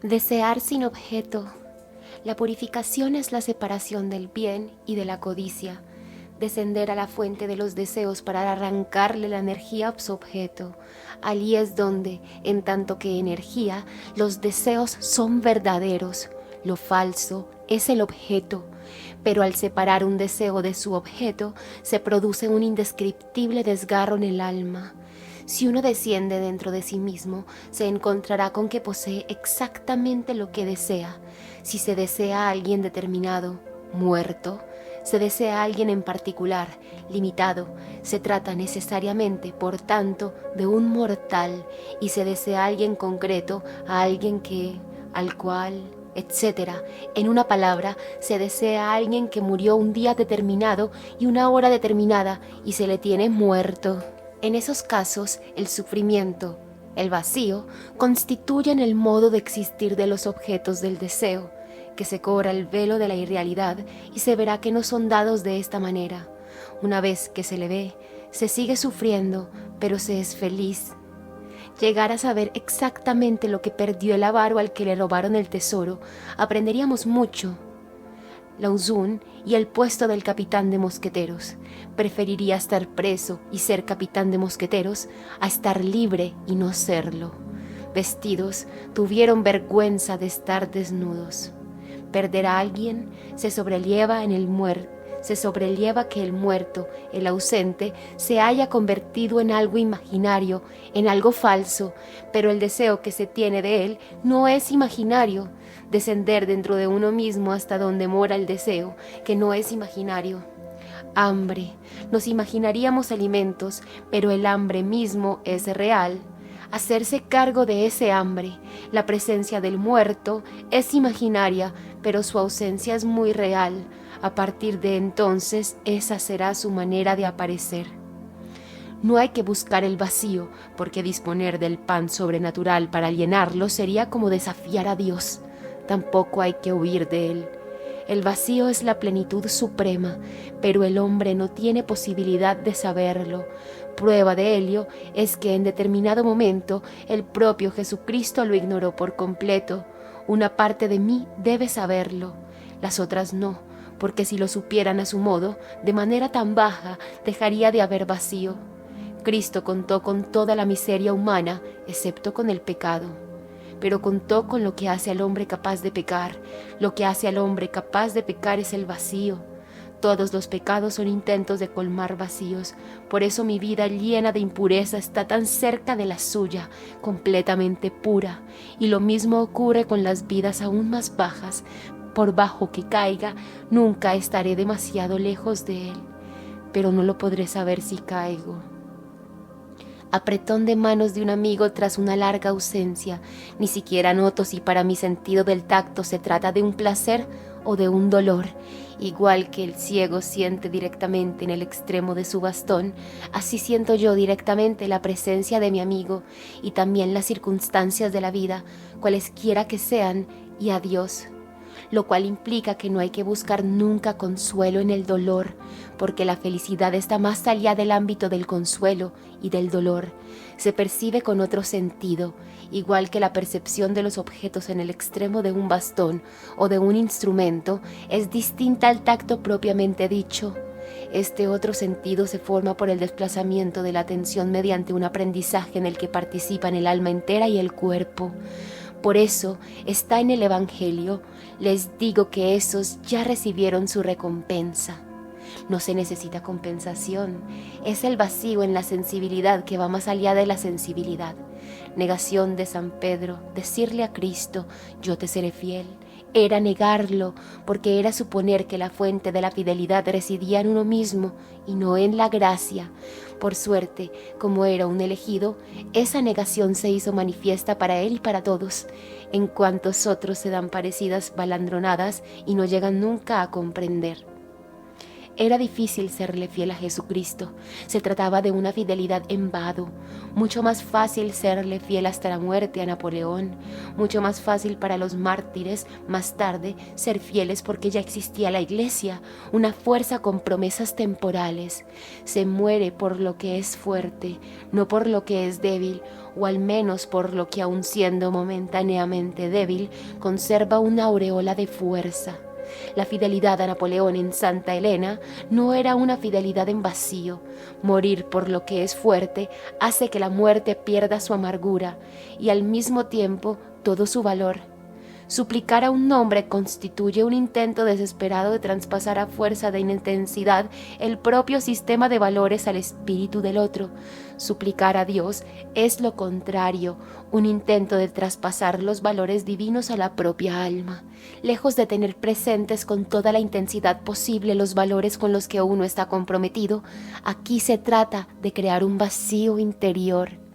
Desear sin objeto. La purificación es la separación del bien y de la codicia. Descender a la fuente de los deseos para arrancarle la energía a su objeto. Allí es donde, en tanto que energía, los deseos son verdaderos. Lo falso es el objeto. Pero al separar un deseo de su objeto, se produce un indescriptible desgarro en el alma. Si uno desciende dentro de sí mismo, se encontrará con que posee exactamente lo que desea. Si se desea a alguien determinado, muerto, se desea a alguien en particular, limitado, se trata necesariamente, por tanto, de un mortal, y se desea a alguien concreto, a alguien que, al cual, etcétera. En una palabra, se desea a alguien que murió un día determinado y una hora determinada, y se le tiene muerto. En esos casos, el sufrimiento, el vacío, constituyen el modo de existir de los objetos del deseo, que se cobra el velo de la irrealidad y se verá que no son dados de esta manera. Una vez que se le ve, se sigue sufriendo, pero se es feliz. Llegar a saber exactamente lo que perdió el avaro al que le robaron el tesoro, aprenderíamos mucho. Lao Tzu y el puesto del capitán de mosqueteros. Preferiría estar preso y ser capitán de mosqueteros a estar libre y no serlo. Vestidos, tuvieron vergüenza de estar desnudos. Perder a alguien se sobrelleva que el muerto, el ausente, se haya convertido en algo imaginario, en algo falso, pero el deseo que se tiene de él no es imaginario. Descender dentro de uno mismo hasta donde mora el deseo, que no es imaginario. Hambre. Nos imaginaríamos alimentos, pero el hambre mismo es real. Hacerse cargo de ese hambre. La presencia del muerto es imaginaria, pero su ausencia es muy real. A partir de entonces, esa será su manera de aparecer. No hay que buscar el vacío, porque disponer del pan sobrenatural para llenarlo sería como desafiar a Dios. Tampoco hay que huir de él. El vacío es la plenitud suprema, pero el hombre no tiene posibilidad de saberlo. Prueba de ello es que en determinado momento el propio Jesucristo lo ignoró por completo. Una parte de mí debe saberlo, las otras no, porque si lo supieran a su modo, de manera tan baja, dejaría de haber vacío. Cristo contó con toda la miseria humana, excepto con el pecado. Pero contó con lo que hace al hombre capaz de pecar. Lo que hace al hombre capaz de pecar es el vacío. Todos los pecados son intentos de colmar vacíos. Por eso mi vida llena de impureza está tan cerca de la suya, completamente pura. Y lo mismo ocurre con las vidas aún más bajas. Por bajo que caiga, nunca estaré demasiado lejos de él. Pero no lo podré saber si caigo. Apretón de manos de un amigo tras una larga ausencia. Ni siquiera noto si para mi sentido del tacto se trata de un placer o de un dolor. Igual que el ciego siente directamente en el extremo de su bastón, así siento yo directamente la presencia de mi amigo y también las circunstancias de la vida, cualesquiera que sean, y a Dios. Lo cual implica que no hay que buscar nunca consuelo en el dolor, porque la felicidad está más allá del ámbito del consuelo y del dolor. Se percibe con otro sentido, igual que la percepción de los objetos en el extremo de un bastón o de un instrumento es distinta al tacto propiamente dicho. Este otro sentido se forma por el desplazamiento de la atención mediante un aprendizaje en el que participan el alma entera y el cuerpo. Por eso está en el Evangelio: les digo que esos ya recibieron su recompensa. No se necesita compensación, es el vacío en la sensibilidad que va más allá de la sensibilidad. Negación de San Pedro, decirle a Cristo, yo te seré fiel, era negarlo, porque era suponer que la fuente de la fidelidad residía en uno mismo y no en la gracia. Por suerte, como era un elegido, esa negación se hizo manifiesta para él y para todos, en cuantos otros se dan parecidas balandronadas y no llegan nunca a comprender. Era difícil serle fiel a Jesucristo. Se trataba de una fidelidad en vano. Mucho más fácil serle fiel hasta la muerte a Napoleón. Mucho más fácil para los mártires, más tarde, ser fieles porque ya existía la Iglesia, una fuerza con promesas temporales. Se muere por lo que es fuerte, no por lo que es débil, o al menos por lo que, aun siendo momentáneamente débil, conserva una aureola de fuerza. La fidelidad a Napoleón en Santa Elena no era una fidelidad en vacío. Morir por lo que es fuerte hace que la muerte pierda su amargura y al mismo tiempo todo su valor. Suplicar a un nombre constituye un intento desesperado de traspasar a fuerza de intensidad el propio sistema de valores al espíritu del otro. Suplicar a Dios es lo contrario, un intento de traspasar los valores divinos a la propia alma. Lejos de tener presentes con toda la intensidad posible los valores con los que uno está comprometido, aquí se trata de crear un vacío interior.